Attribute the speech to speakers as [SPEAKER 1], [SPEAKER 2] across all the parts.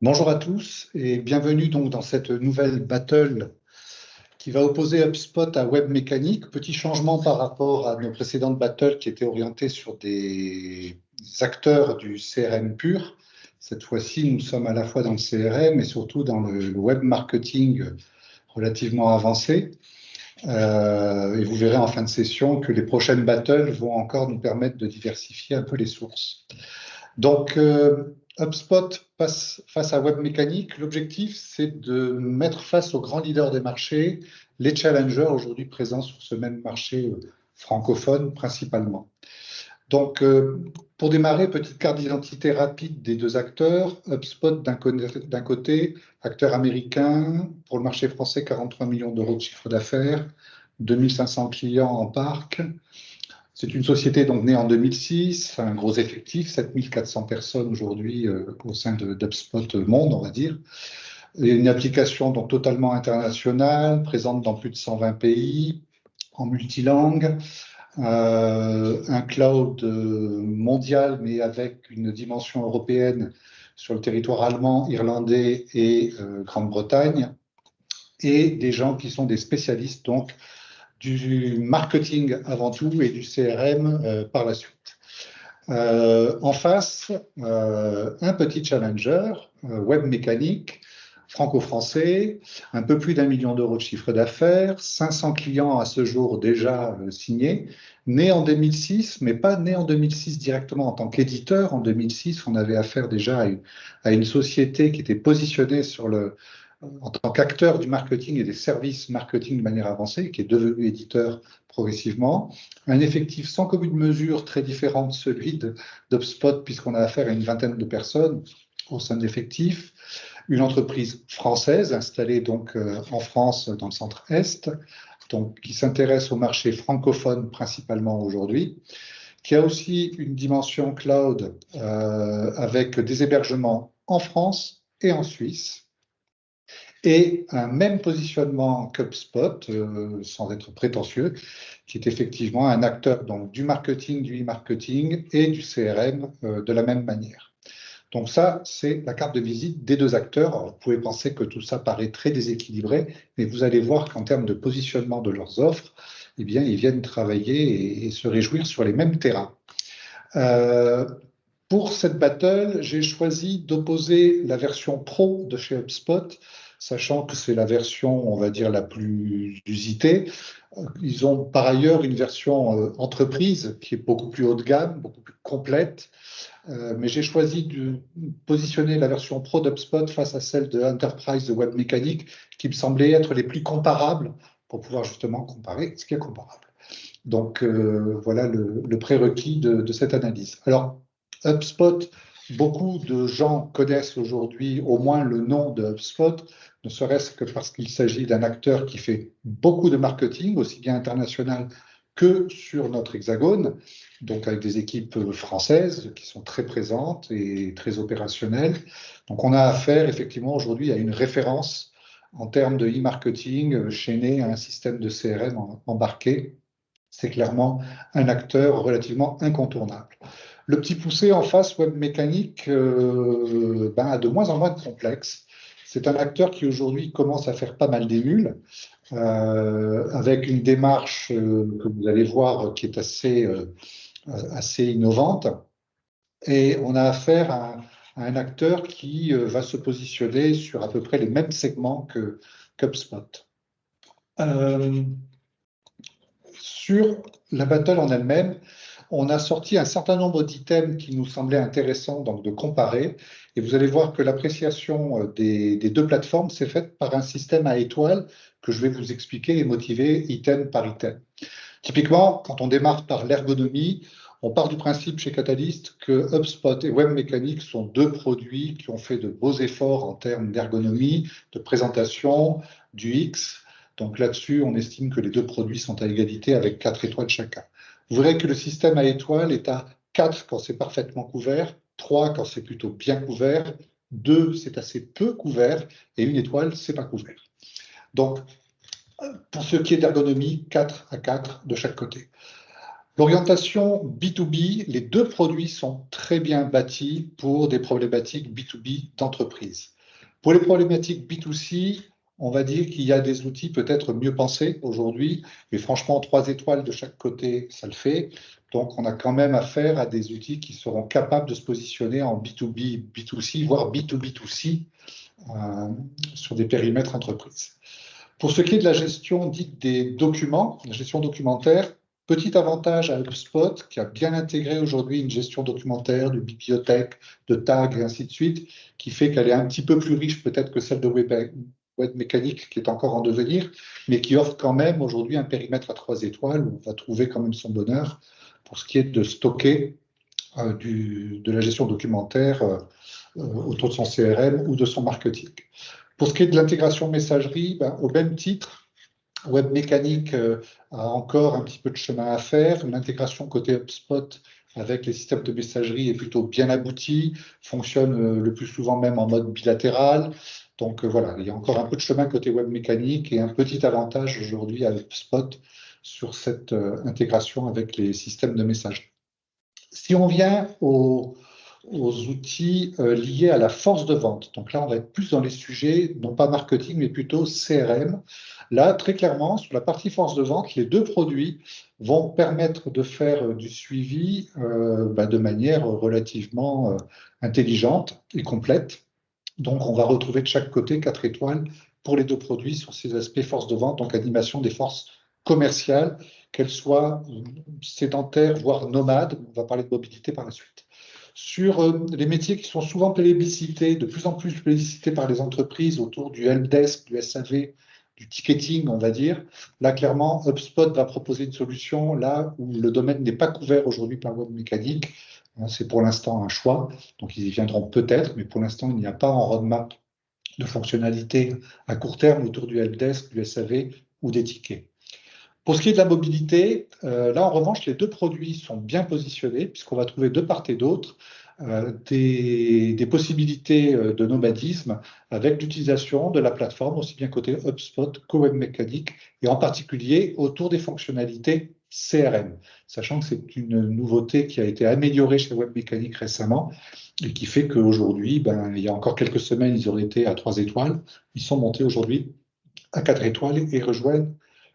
[SPEAKER 1] Bonjour à tous et bienvenue donc dans cette nouvelle battle qui va opposer HubSpot à Webmécanique. Petit changement par rapport à nos précédentes battles qui étaient orientées sur des acteurs du CRM pur. Cette fois-ci, nous sommes à la fois dans le CRM et surtout dans le web marketing relativement avancé. Et vous verrez en fin de session que les prochaines battles vont encore nous permettre de diversifier un peu les sources. Donc, HubSpot face à Webmécanique, l'objectif, c'est de mettre face aux grands leaders des marchés, les challengers aujourd'hui présents sur ce même marché francophone principalement. Donc, pour démarrer, petite carte d'identité rapide des deux acteurs. HubSpot d'un côté, acteur américain, pour le marché français, 43 millions d'euros de chiffre d'affaires, 2500 clients en parc. C'est une société donc née en 2006, un gros effectif, 7400 personnes aujourd'hui au sein d'HubSpot Monde, on va dire. Et une application donc totalement internationale, présente dans plus de 120 pays, en multilangue, un cloud mondial, mais avec une dimension européenne sur le territoire allemand, irlandais et Grande-Bretagne, et des gens qui sont des spécialistes donc du marketing avant tout et du CRM par la suite. En face, un petit challenger, Webmécanique, franco-français, un peu plus d'1 million d'euros de chiffre d'affaires, 500 clients à ce jour déjà signés, né en 2006, mais pas né en 2006 directement en tant qu'éditeur. En 2006, on avait affaire déjà à une société qui était positionnée en tant qu'acteur du marketing et des services marketing de manière avancée, qui est devenu éditeur progressivement. Un effectif sans commune mesure très différent de celui d'HubSpot, puisqu'on a affaire à une vingtaine de personnes au sein de l'effectif. Une entreprise française installée donc en France dans le centre-est, donc qui s'intéresse au marché francophone principalement aujourd'hui, qui a aussi une dimension cloud avec des hébergements en France et en Suisse, et un même positionnement qu'HubSpot, sans être prétentieux, qui est effectivement un acteur donc, du marketing, du e-marketing et du CRM de la même manière. Donc ça, c'est la carte de visite des deux acteurs. Alors, vous pouvez penser que tout ça paraît très déséquilibré, mais vous allez voir qu'en termes de positionnement de leurs offres, eh bien, ils viennent travailler et se réjouir sur les mêmes terrains. Pour cette battle, j'ai choisi d'opposer la version pro de chez HubSpot, sachant que c'est la version, on va dire, la plus usitée. Ils ont par ailleurs une version entreprise qui est beaucoup plus haut de gamme, beaucoup plus complète, mais j'ai choisi de positionner la version pro d'HubSpot face à celle de Enterprise de Webmécanique, qui me semblait être les plus comparables pour pouvoir justement comparer ce qui est comparable. Donc voilà le prérequis de cette analyse. Alors, HubSpot, beaucoup de gens connaissent aujourd'hui au moins le nom de HubSpot, ne serait-ce que parce qu'il s'agit d'un acteur qui fait beaucoup de marketing, aussi bien international que sur notre hexagone, donc avec des équipes françaises qui sont très présentes et très opérationnelles. Donc on a affaire effectivement aujourd'hui à une référence en termes de e-marketing chaîné à un système de CRM embarqué. C'est clairement un acteur relativement incontournable. Le petit poussé en face, Webmécanique, a de moins en moins de complexes. C'est un acteur qui aujourd'hui commence à faire pas mal d'émules, avec une démarche que vous allez voir qui est assez innovante. Et on a affaire à un acteur qui va se positionner sur à peu près les mêmes segments qu'HubSpot. Sur la battle en elle-même, on a sorti un certain nombre d'items qui nous semblaient intéressants donc de comparer. Et vous allez voir que l'appréciation des deux plateformes s'est faite par un système à étoiles que je vais vous expliquer et motiver item par item. Typiquement, quand on démarre par l'ergonomie, on part du principe chez Catalyst que HubSpot et Webmécanique sont deux produits qui ont fait de beaux efforts en termes d'ergonomie, de présentation, du X. Donc là-dessus, on estime que les deux produits sont à égalité avec 4 étoiles chacun. Vous verrez que le système à étoiles est à 4 quand c'est parfaitement couvert, 3 quand c'est plutôt bien couvert, 2 c'est assez peu couvert, et 1 étoile, c'est pas couvert. Donc, pour ce qui est d'ergonomie, 4 à 4 de chaque côté. L'orientation B2B, les deux produits sont très bien bâtis pour des problématiques B2B d'entreprise. Pour les problématiques B2C, on va dire qu'il y a des outils peut-être mieux pensés aujourd'hui, mais franchement, 3 étoiles de chaque côté, ça le fait. Donc, on a quand même affaire à des outils qui seront capables de se positionner en B2B, B2C, voire B2B2C sur des périmètres entreprises. Pour ce qui est de la gestion dite des documents, la gestion documentaire, petit avantage à HubSpot qui a bien intégré aujourd'hui une gestion documentaire, de bibliothèque, de tags et ainsi de suite, qui fait qu'elle est un petit peu plus riche peut-être que celle de Webmécanique qui est encore en devenir, mais qui offre quand même aujourd'hui un périmètre à 3 étoiles où on va trouver quand même son bonheur pour ce qui est de stocker de la gestion documentaire autour de son CRM ou de son marketing. Pour ce qui est de l'intégration messagerie, au même titre, Webmécanique a encore un petit peu de chemin à faire. L'intégration côté HubSpot avec les systèmes de messagerie est plutôt bien aboutie, fonctionne le plus souvent même en mode bilatéral. Donc voilà, il y a encore un peu de chemin côté Webmécanique et un petit avantage aujourd'hui à HubSpot sur cette intégration avec les systèmes de messagerie. Si on vient aux outils liés à la force de vente. Donc là, on va être plus dans les sujets, non pas marketing, mais plutôt CRM. Là, très clairement, sur la partie force de vente, les deux produits vont permettre de faire du suivi de manière relativement intelligente et complète. Donc, on va retrouver de chaque côté 4 étoiles pour les deux produits sur ces aspects force de vente, donc animation des forces commerciales, qu'elles soient sédentaires, voire nomades. On va parler de mobilité par la suite. Sur les métiers qui sont souvent plébiscités, de plus en plus plébiscités par les entreprises autour du helpdesk, du SAV, du ticketing, on va dire. Là, clairement, HubSpot va proposer une solution là où le domaine n'est pas couvert aujourd'hui par Webmécanique. C'est pour l'instant un choix, donc ils y viendront peut-être, mais pour l'instant, il n'y a pas en roadmap de fonctionnalités à court terme autour du helpdesk, du SAV ou des tickets. Pour ce qui est de la mobilité, là en revanche, les deux produits sont bien positionnés puisqu'on va trouver de part et d'autre des possibilités de nomadisme avec l'utilisation de la plateforme, aussi bien côté HubSpot que Webmécanique, et en particulier autour des fonctionnalités CRM, sachant que c'est une nouveauté qui a été améliorée chez Webmécanique récemment et qui fait qu'aujourd'hui, il y a encore quelques semaines, ils auraient été à 3 étoiles, ils sont montés aujourd'hui à 4 étoiles et rejoignent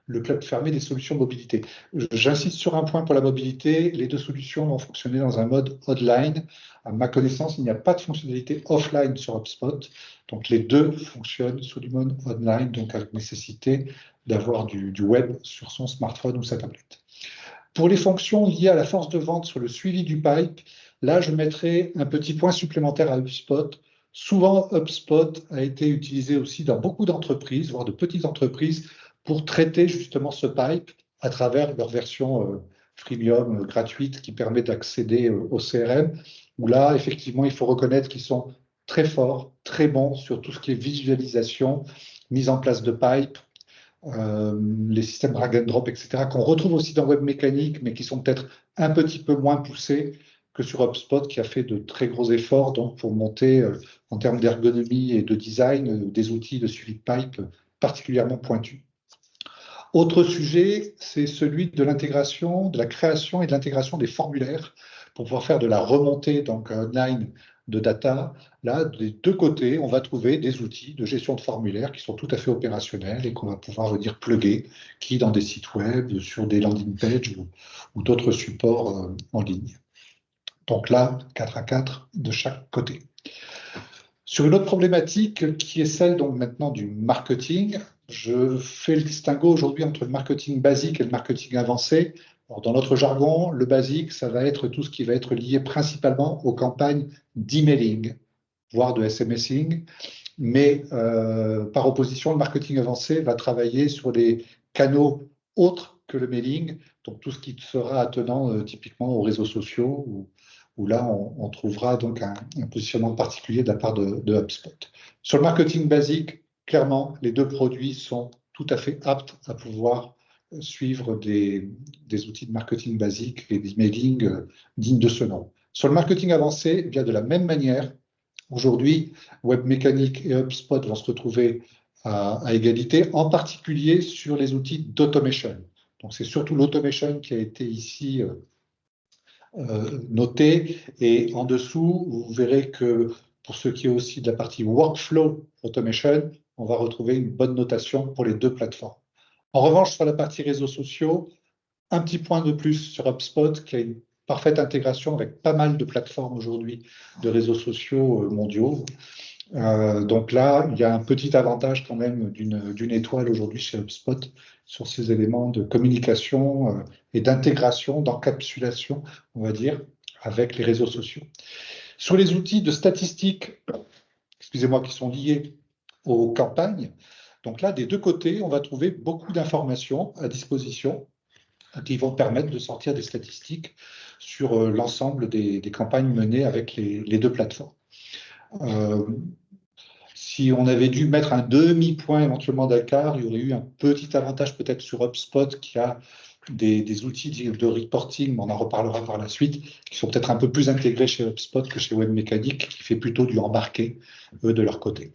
[SPEAKER 1] le club fermé des solutions mobilité. J'insiste sur un point pour la mobilité, les deux solutions vont fonctionner dans un mode online. À ma connaissance, il n'y a pas de fonctionnalité offline sur HubSpot, donc les deux fonctionnent sous du mode online, donc avec nécessité d'avoir du web sur son smartphone ou sa tablette. Pour les fonctions liées à la force de vente sur le suivi du pipe, là, je mettrai un petit point supplémentaire à HubSpot. Souvent, HubSpot a été utilisé aussi dans beaucoup d'entreprises, voire de petites entreprises, pour traiter justement ce pipe à travers leur version freemium gratuite qui permet d'accéder au CRM, où là, effectivement, il faut reconnaître qu'ils sont très forts, très bons sur tout ce qui est visualisation, mise en place de pipe, les systèmes drag and drop, etc., qu'on retrouve aussi dans Webmécanique, mais qui sont peut-être un petit peu moins poussés que sur HubSpot, qui a fait de très gros efforts donc, pour monter, en termes d'ergonomie et de design, des outils de suivi de pipe particulièrement pointus. Autre sujet, c'est celui de l'intégration, de la création et de l'intégration des formulaires pour pouvoir faire de la remontée donc online de data. Là, des deux côtés, on va trouver des outils de gestion de formulaires qui sont tout à fait opérationnels et qu'on va pouvoir venir plugger, qui dans des sites web, sur des landing pages ou d'autres supports en ligne. Donc là, 4 à 4 de chaque côté. Sur une autre problématique qui est celle donc maintenant du marketing, je fais le distinguo aujourd'hui entre le marketing basique et le marketing avancé. Alors, dans notre jargon, le basique, ça va être tout ce qui va être lié principalement aux campagnes d'emailing, voire de SMSing. Mais par opposition, le marketing avancé va travailler sur des canaux autres que le mailing, donc tout ce qui sera attenant typiquement aux réseaux sociaux, où là, on trouvera donc un positionnement particulier de la part de HubSpot. Sur le marketing basique, clairement, les deux produits sont tout à fait aptes à pouvoir suivre des outils de marketing basique et d'emailing dignes de ce nom. Sur le marketing avancé, bien de la même manière, aujourd'hui, Webmécanique et HubSpot vont se retrouver à égalité, en particulier sur les outils d'automation. Donc, c'est surtout l'automation qui a été ici noté. Et en dessous, vous verrez que Pour ce qui est aussi de la partie workflow automation, on va retrouver une bonne notation pour les deux plateformes. En revanche, sur la partie réseaux sociaux, un petit point de plus sur HubSpot qui a une parfaite intégration avec pas mal de plateformes aujourd'hui de réseaux sociaux mondiaux. Donc là, il y a un petit avantage quand même d'une étoile aujourd'hui chez HubSpot sur ces éléments de communication et d'intégration, d'encapsulation, on va dire, avec les réseaux sociaux. Sur les outils de statistiques, excusez-moi, qui sont liés aux campagnes, donc là, des deux côtés, on va trouver beaucoup d'informations à disposition qui vont permettre de sortir des statistiques sur l'ensemble des campagnes menées avec les deux plateformes. Si on avait dû mettre un demi-point éventuellement d'écart, il y aurait eu un petit avantage peut-être sur HubSpot qui a des outils de reporting, mais on en reparlera par la suite, qui sont peut-être un peu plus intégrés chez HubSpot que chez Webmécanique, qui fait plutôt du embarqué, eux, de leur côté.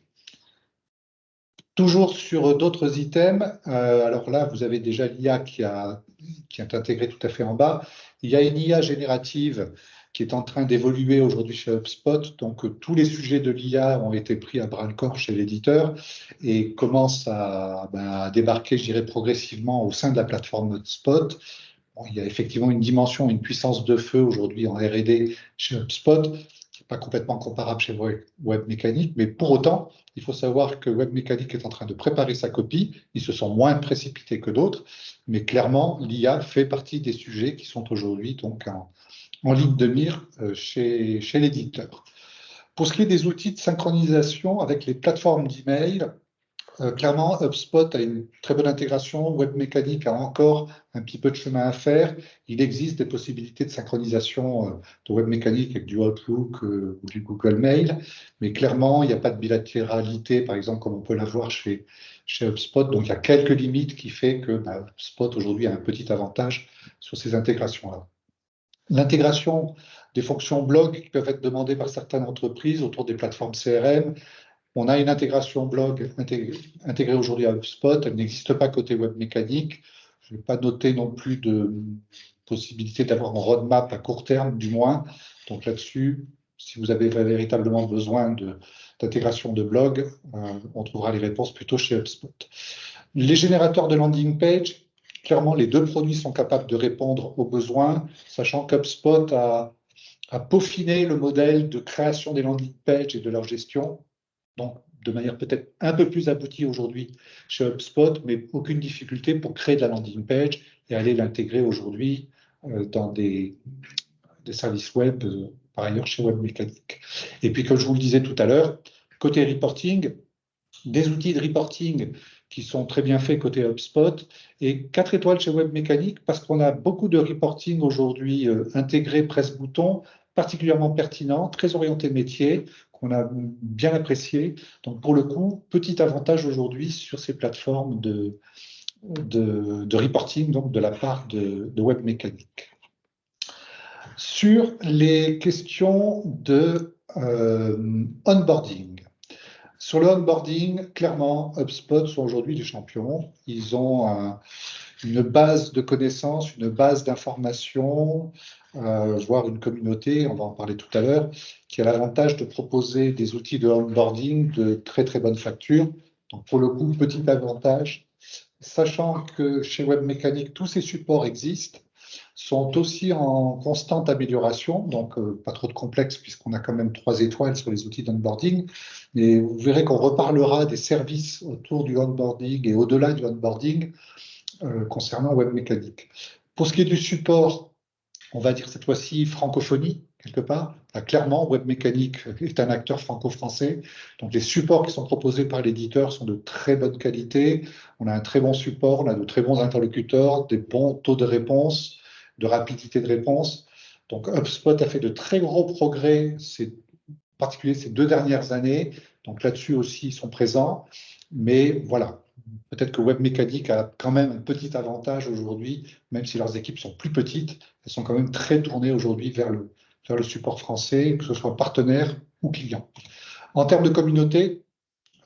[SPEAKER 1] Toujours sur d'autres items, alors là, vous avez déjà l'IA qui est intégrée tout à fait en bas. Il y a une IA générative qui est en train d'évoluer aujourd'hui chez HubSpot. Donc, tous les sujets de l'IA ont été pris à bras-le-corps chez l'éditeur et commencent à débarquer, je dirais, progressivement au sein de la plateforme HubSpot. Bon, il y a effectivement une dimension, une puissance de feu aujourd'hui en R&D chez HubSpot, qui n'est pas complètement comparable chez Webmécanique, mais pour autant, il faut savoir que Webmécanique est en train de préparer sa copie. Ils se sont moins précipités que d'autres, mais clairement, l'IA fait partie des sujets qui sont aujourd'hui donc en ligne de mire chez l'éditeur. Pour ce qui est des outils de synchronisation avec les plateformes d'email, clairement, HubSpot a une très bonne intégration. Webmécanique a encore un petit peu de chemin à faire. Il existe des possibilités de synchronisation de Webmécanique avec du Outlook ou du Google Mail, mais clairement, il n'y a pas de bilatéralité, par exemple, comme on peut l'avoir chez HubSpot. Donc, il y a quelques limites qui font que HubSpot aujourd'hui a un petit avantage sur ces intégrations-là. L'intégration des fonctions blog qui peuvent être demandées par certaines entreprises autour des plateformes CRM. On a une intégration blog intégrée aujourd'hui à HubSpot. Elle n'existe pas côté Webmécanique. Je n'ai pas noté non plus de possibilité d'avoir un roadmap à court terme, du moins. Donc là-dessus, si vous avez véritablement besoin d'intégration de blog, on trouvera les réponses plutôt chez HubSpot. Les générateurs de landing page, clairement, les deux produits sont capables de répondre aux besoins, sachant qu'HubSpot a peaufiné le modèle de création des landing pages et de leur gestion. Donc, de manière peut-être un peu plus aboutie aujourd'hui chez HubSpot, mais aucune difficulté pour créer de la landing page et aller l'intégrer aujourd'hui dans des services web, par ailleurs chez Webmécanique. Et puis, comme je vous le disais tout à l'heure, côté reporting, des outils de reporting qui sont très bien faits côté HubSpot et 4 étoiles chez Webmécanique parce qu'on a beaucoup de reporting aujourd'hui intégré presse-bouton, particulièrement pertinent, très orienté métier, qu'on a bien apprécié. Donc, pour le coup, petit avantage aujourd'hui sur ces plateformes de reporting, donc de la part de Webmécanique. Sur les questions de onboarding. Sur le onboarding, clairement, HubSpot sont aujourd'hui les champions. Ils ont une base de connaissances, une base d'informations, voire une communauté, on va en parler tout à l'heure, qui a l'avantage de proposer des outils de onboarding de très très bonne facture. Donc pour le coup, petit avantage, sachant que chez Webmécanique, tous ces supports existent, sont aussi en constante amélioration, donc pas trop de complexe puisqu'on a quand même 3 étoiles sur les outils d'onboarding, mais vous verrez qu'on reparlera des services autour du onboarding et au-delà du onboarding concernant Webmécanique. Pour ce qui est du support, on va dire cette fois-ci francophonie, quelque part. Là, clairement, Webmécanique est un acteur franco-français. Donc, les supports qui sont proposés par l'éditeur sont de très bonne qualité. On a un très bon support, on a de très bons interlocuteurs, des bons taux de réponse, de rapidité de réponse. Donc, HubSpot a fait de très gros progrès, en particulier ces 2 dernières années. Donc, là-dessus aussi, ils sont présents. Mais voilà, peut-être que Webmécanique a quand même un petit avantage aujourd'hui, même si leurs équipes sont plus petites, elles sont quand même très tournées aujourd'hui vers le support français, que ce soit partenaire ou client. En termes de communauté,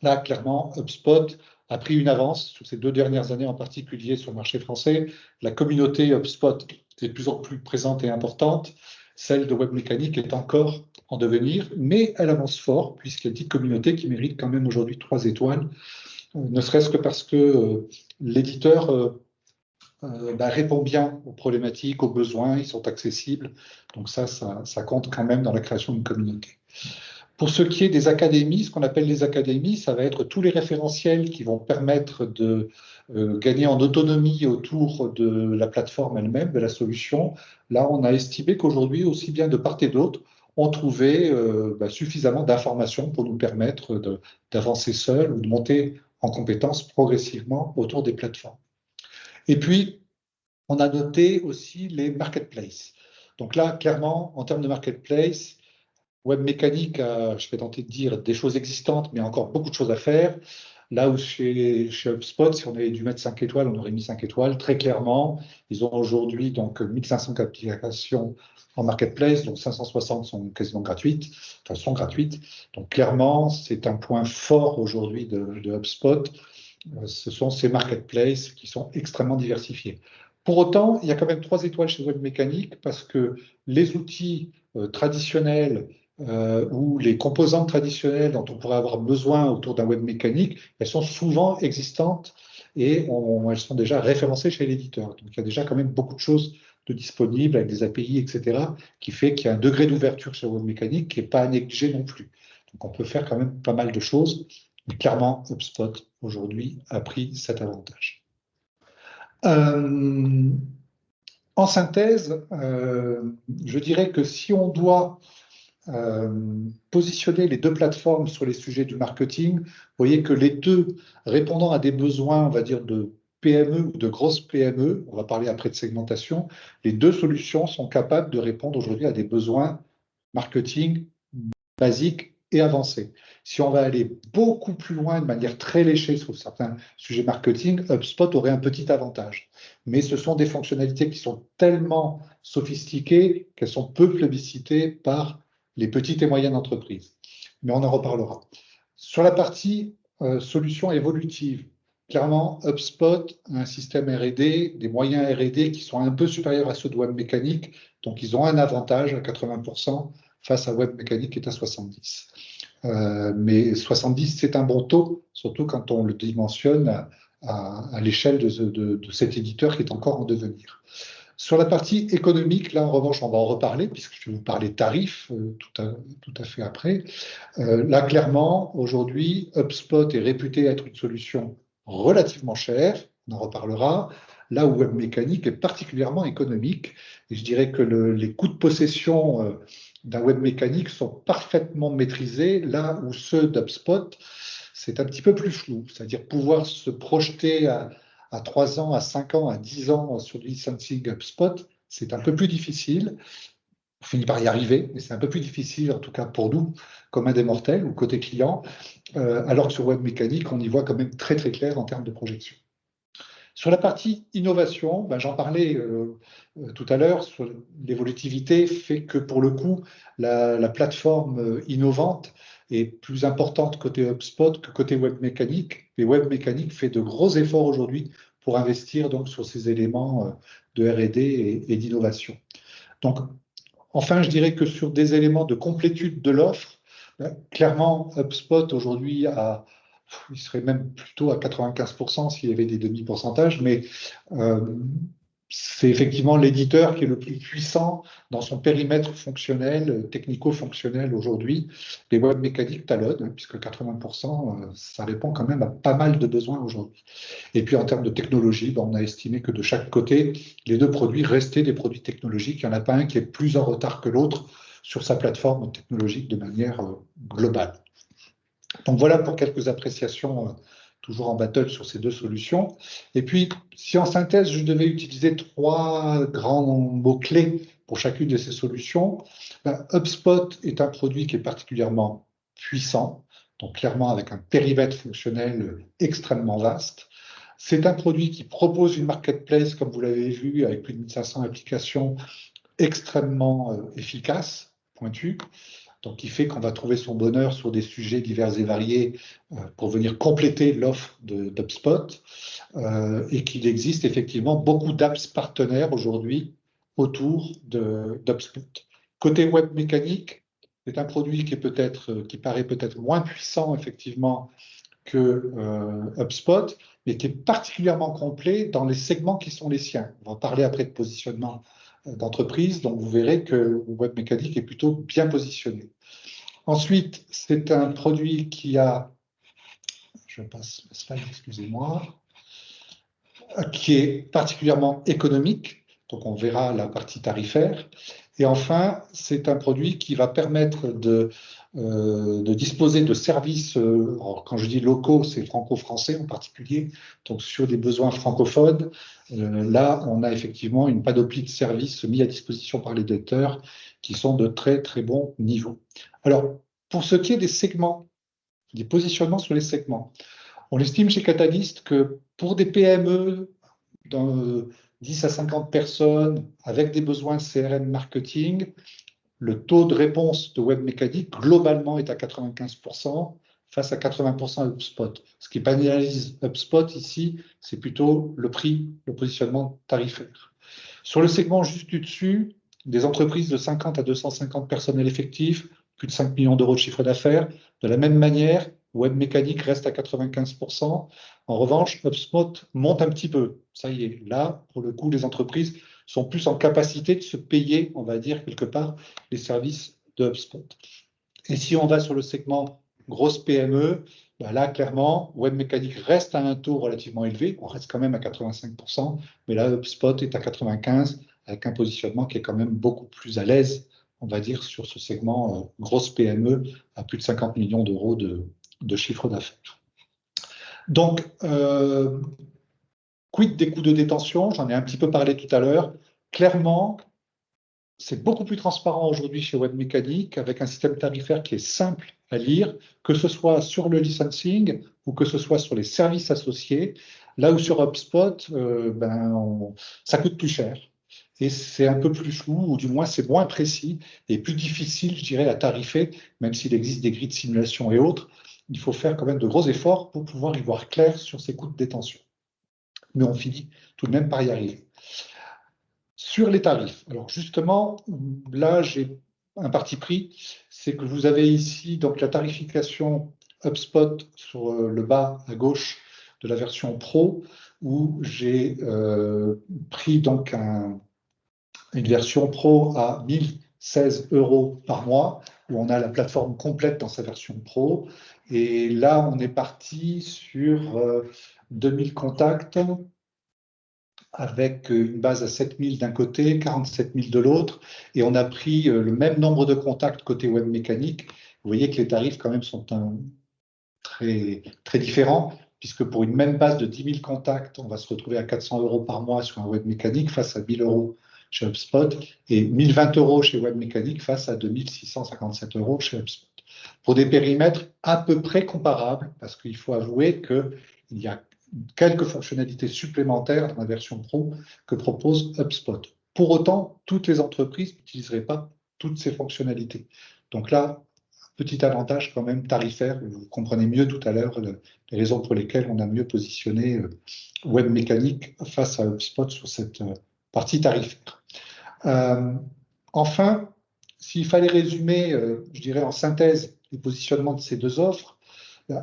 [SPEAKER 1] là, clairement, HubSpot a pris une avance sur ces 2 dernières années, en particulier sur le marché français. La communauté HubSpot est de plus en plus présente et importante. Celle de Webmécanique est encore en devenir, mais elle avance fort, puisqu'il y a une petite communauté qui mérite quand même aujourd'hui 3 étoiles, ne serait-ce que parce que l'éditeur répond bien aux problématiques, aux besoins, ils sont accessibles, donc ça compte quand même dans la création d'une communauté. Pour ce qui est des académies, ce qu'on appelle les académies, ça va être tous les référentiels qui vont permettre de gagner en autonomie autour de la plateforme elle-même, de la solution. Là, on a estimé qu'aujourd'hui, aussi bien de part et d'autre, on trouvait suffisamment d'informations pour nous permettre d'avancer seul ou de monter en compétences progressivement autour des plateformes. Et puis, on a noté aussi les marketplaces. Donc là, clairement, en termes de marketplace, Webmécanique, je vais tenter de dire des choses existantes, mais encore beaucoup de choses à faire. Là où chez HubSpot, si on avait dû mettre 5 étoiles, on aurait mis 5 étoiles. Très clairement, ils ont aujourd'hui donc 1500 applications en marketplace, donc 560 sont quasiment gratuites, enfin sont gratuites. Donc clairement, c'est un point fort aujourd'hui de HubSpot. Ce sont ces marketplaces qui sont extrêmement diversifiés. Pour autant, il y a quand même 3 étoiles chez Webmécanique parce que les outils traditionnels ou les composantes traditionnelles dont on pourrait avoir besoin autour d'un web mécanique, elles sont souvent existantes et elles sont déjà référencées chez l'éditeur. Donc il y a déjà quand même beaucoup de choses de disponibles avec des API, etc., qui fait qu'il y a un degré d'ouverture chez web mécanique qui n'est pas à négliger non plus. Donc on peut faire quand même pas mal de choses. Mais clairement, HubSpot aujourd'hui a pris cet avantage. En synthèse, je dirais que si on doit positionner les 2 plateformes sur les sujets du marketing, vous voyez que les 2 répondant à des besoins, on va dire, de PME ou de grosses PME, on va parler après de segmentation, les 2 solutions sont capables de répondre aujourd'hui à des besoins marketing basiques et avancés. Si on va aller beaucoup plus loin de manière très léchée sur certains sujets marketing, HubSpot aurait un petit avantage. Mais ce sont des fonctionnalités qui sont tellement sophistiquées qu'elles sont peu plébiscitées par les petites et moyennes entreprises. Mais on en reparlera. Sur la partie solutions évolutives, clairement, HubSpot a un système R&D, des moyens R&D qui sont un peu supérieurs à ceux de Webmécanique, donc ils ont un avantage à 80% face à Webmécanique qui est à 70%. Mais 70, c'est un bon taux, surtout quand on le dimensionne à l'échelle de cet éditeur qui est encore en devenir. Sur la partie économique, là en revanche, on va en reparler, puisque je vais vous parler tarifs tout à fait après. Là, clairement, aujourd'hui, HubSpot est réputé être une solution relativement chère, on en reparlera, là où Webmécanique est particulièrement économique. Et je dirais que les coûts de possession d'un Webmécanique sont parfaitement maîtrisés, là où ceux d'HubSpot, c'est un petit peu plus flou. C'est-à-dire pouvoir se projeter à 3 ans, à 5 ans, à 10 ans sur du licensing HubSpot, c'est un peu plus difficile. On finit par y arriver, mais c'est un peu plus difficile, en tout cas pour nous, comme un des mortels ou côté client, alors que sur Webmécanique, on y voit quand même très très clair en termes de projection. Sur la partie innovation, j'en parlais tout à l'heure, l'évolutivité fait que pour le coup, la plateforme innovante est plus importante côté HubSpot que côté Webmécanique. Et Webmécanique fait de gros efforts aujourd'hui pour investir donc sur ces éléments de R&D et d'innovation. Donc, enfin, je dirais que sur des éléments de complétude de l'offre, clairement, HubSpot aujourd'hui il serait même plutôt à 95% s'il y avait des demi-pourcentages, mais c'est effectivement l'éditeur qui est le plus puissant dans son périmètre fonctionnel, technico-fonctionnel aujourd'hui. Les Webmécaniques talonnent, puisque 80%, ça répond quand même à pas mal de besoins aujourd'hui. Et puis en termes de technologie, on a estimé que de chaque côté, les 2 produits restaient des produits technologiques. Il n'y en a pas un qui est plus en retard que l'autre sur sa plateforme technologique de manière globale. Donc voilà pour quelques appréciations toujours en battle sur ces 2 solutions. Et puis, si en synthèse, je devais utiliser 3 grands mots-clés pour chacune de ces solutions, HubSpot est un produit qui est particulièrement puissant, donc clairement avec un périmètre fonctionnel extrêmement vaste. C'est un produit qui propose une marketplace, comme vous l'avez vu, avec plus de 1500 applications extrêmement efficace, pointue. Donc, qui fait qu'on va trouver son bonheur sur des sujets divers et variés pour venir compléter l'offre d'HubSpot et qu'il existe effectivement beaucoup d'apps partenaires aujourd'hui autour d'HubSpot. Côté Webmécanique, C'est un produit qui paraît peut-être moins puissant, effectivement, que HubSpot, mais qui est particulièrement complet dans les segments qui sont les siens. On va parler après de positionnement d'entreprise, donc vous verrez que Webmécanique est plutôt bien positionné. Ensuite, c'est un produit qui a, je passe le slide, excusez-moi, qui est particulièrement économique, donc on verra la partie tarifaire. Et enfin, c'est un produit qui va permettre de disposer de services, alors quand je dis locaux, c'est franco-français en particulier, donc sur des besoins francophones. Là, on a effectivement une panoplie de services mis à disposition par l'éditeur qui sont de très très bon niveau. Alors, pour ce qui est des segments, des positionnements sur les segments, on estime chez Catalyst que pour des PME dans 10 à 50 personnes avec des besoins CRM marketing, le taux de réponse de Webmécanique globalement est à 95% face à 80% à HubSpot. Ce qui pénalise HubSpot ici, c'est plutôt le prix, le positionnement tarifaire. Sur le segment juste du dessus, des entreprises de 50 à 250 personnels effectifs, plus de 5 millions d'euros de chiffre d'affaires, de la même manière, Webmécanique reste à 95%. En revanche, HubSpot monte un petit peu. Ça y est, là, pour le coup, les entreprises sont plus en capacité de se payer, on va dire, quelque part, les services de HubSpot. Et si on va sur le segment grosse PME, ben là, clairement, Webmécanique reste à un taux relativement élevé. On reste quand même à 85%, mais là, HubSpot est à 95%, avec un positionnement qui est quand même beaucoup plus à l'aise, on va dire, sur ce segment grosse PME à plus de 50 millions d'euros de chiffre d'affaires. Donc, quid des coûts de détention? J'en ai un petit peu parlé tout à l'heure. Clairement, c'est beaucoup plus transparent aujourd'hui chez Webmécanique avec un système tarifaire qui est simple à lire, que ce soit sur le licensing ou que ce soit sur les services associés. Là où sur HubSpot, ça coûte plus cher et c'est un peu plus flou, ou du moins c'est moins précis et plus difficile, je dirais, à tarifer, même s'il existe des grilles de simulation et autres. Il faut faire quand même de gros efforts pour pouvoir y voir clair sur ces coûts de détention. Mais on finit tout de même par y arriver. Sur les tarifs, alors justement, là j'ai un parti pris, c'est que vous avez ici donc la tarification HubSpot sur le bas à gauche de la version Pro, où j'ai pris donc une version Pro à 1016 € par mois, où on a la plateforme complète dans sa version Pro. Et là, on est parti sur 2000 contacts, avec une base à 7000 d'un côté, 47 000 de l'autre, et on a pris le même nombre de contacts côté Webmécanique. Vous voyez que les tarifs quand même sont très, très différents, puisque pour une même base de 10 000 contacts, on va se retrouver à 400 € par mois sur un Webmécanique face à 1000 € chez HubSpot, et 1020 € chez Webmécanique face à 2657 € chez HubSpot. Pour des périmètres à peu près comparables, parce qu'il faut avouer qu'il y a quelques fonctionnalités supplémentaires dans la version Pro que propose HubSpot. Pour autant, toutes les entreprises n'utiliseraient pas toutes ces fonctionnalités. Donc là, petit avantage quand même tarifaire, vous comprenez mieux tout à l'heure les raisons pour lesquelles on a mieux positionné Webmécanique face à HubSpot sur cette partie tarifaire. Enfin, s'il fallait résumer, je dirais en synthèse, le positionnement de ces deux offres,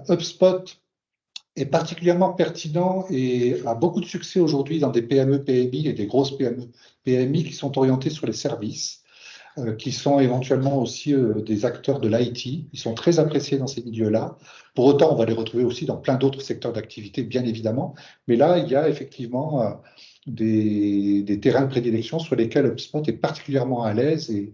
[SPEAKER 1] HubSpot est particulièrement pertinent et a beaucoup de succès aujourd'hui dans des PME, PMI et des grosses PME, PMI qui sont orientées sur les services, qui sont éventuellement aussi des acteurs de l'IT. Ils sont très appréciés dans ces milieux-là. Pour autant, on va les retrouver aussi dans plein d'autres secteurs d'activité, bien évidemment. Mais là, il y a effectivement des terrains de prédilection sur lesquels HubSpot est particulièrement à l'aise et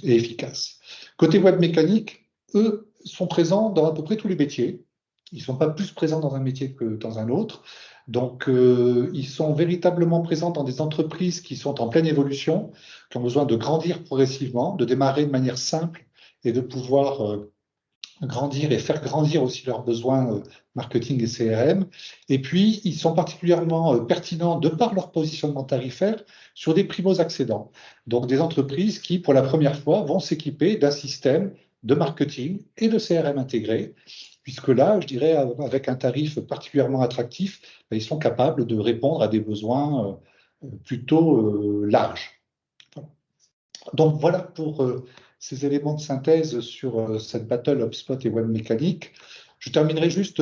[SPEAKER 1] efficace. Côté Webmécanique, eux sont présents dans à peu près tous les métiers. Ils ne sont pas plus présents dans un métier que dans un autre. Donc, ils sont véritablement présents dans des entreprises qui sont en pleine évolution, qui ont besoin de grandir progressivement, de démarrer de manière simple et de pouvoir grandir et faire grandir aussi leurs besoins marketing et CRM. Et puis, ils sont particulièrement pertinents de par leur positionnement tarifaire sur des primo-accédants. Donc, des entreprises qui, pour la première fois, vont s'équiper d'un système de marketing et de CRM intégré, puisque là, je dirais, avec un tarif particulièrement attractif, ils sont capables de répondre à des besoins plutôt larges. Donc, voilà pour ces éléments de synthèse sur cette battle HubSpot et web mécanique. Je terminerai juste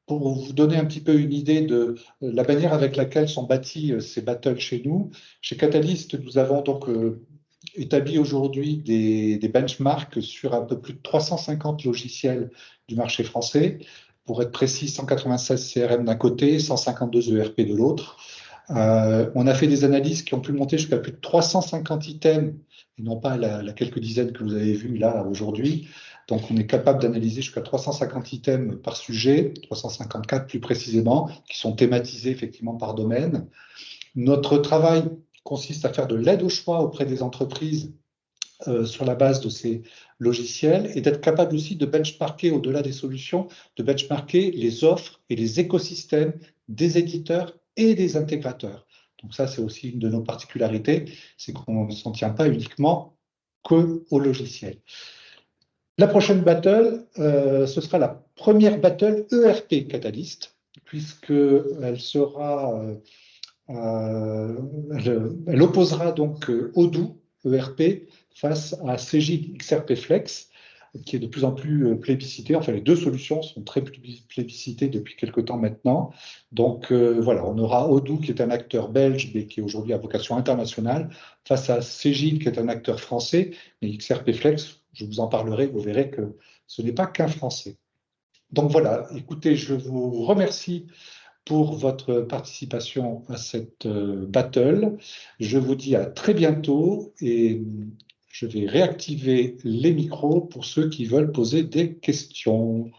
[SPEAKER 1] pour vous donner un petit peu une idée de la manière avec laquelle sont bâtis ces battles chez nous. Chez Catalyst, nous avons donc établi aujourd'hui des benchmarks sur un peu plus de 350 logiciels du marché français. Pour être précis, 196 CRM d'un côté, 152 ERP de l'autre. On a fait des analyses qui ont pu monter jusqu'à plus de 350 items, et non pas la quelques dizaines que vous avez vues là aujourd'hui. Donc, on est capable d'analyser jusqu'à 350 items par sujet, 354 plus précisément, qui sont thématisés effectivement par domaine. Notre travail consiste à faire de l'aide au choix auprès des entreprises sur la base de ces logiciels et d'être capable aussi de benchmarker au-delà des solutions, de benchmarker les offres et les écosystèmes des éditeurs et des intégrateurs. Donc ça, c'est aussi une de nos particularités, c'est qu'on ne s'en tient pas uniquement qu'au logiciel. La prochaine battle, ce sera la première battle ERP Catalyst, puisqu'elle sera, elle opposera donc Odoo ERP face à Cegid XRP Flex, qui est de plus en plus plébiscité. Enfin, les deux solutions sont très plébiscitées depuis quelque temps maintenant. Donc voilà, on aura Odoo qui est un acteur belge, mais qui est aujourd'hui à vocation internationale, face à Cegid qui est un acteur français, mais XRP Flex, je vous en parlerai, vous verrez que ce n'est pas qu'un français. Donc voilà, écoutez, je vous remercie pour votre participation à cette battle. Je vous dis à très bientôt et je vais réactiver les micros pour ceux qui veulent poser des questions.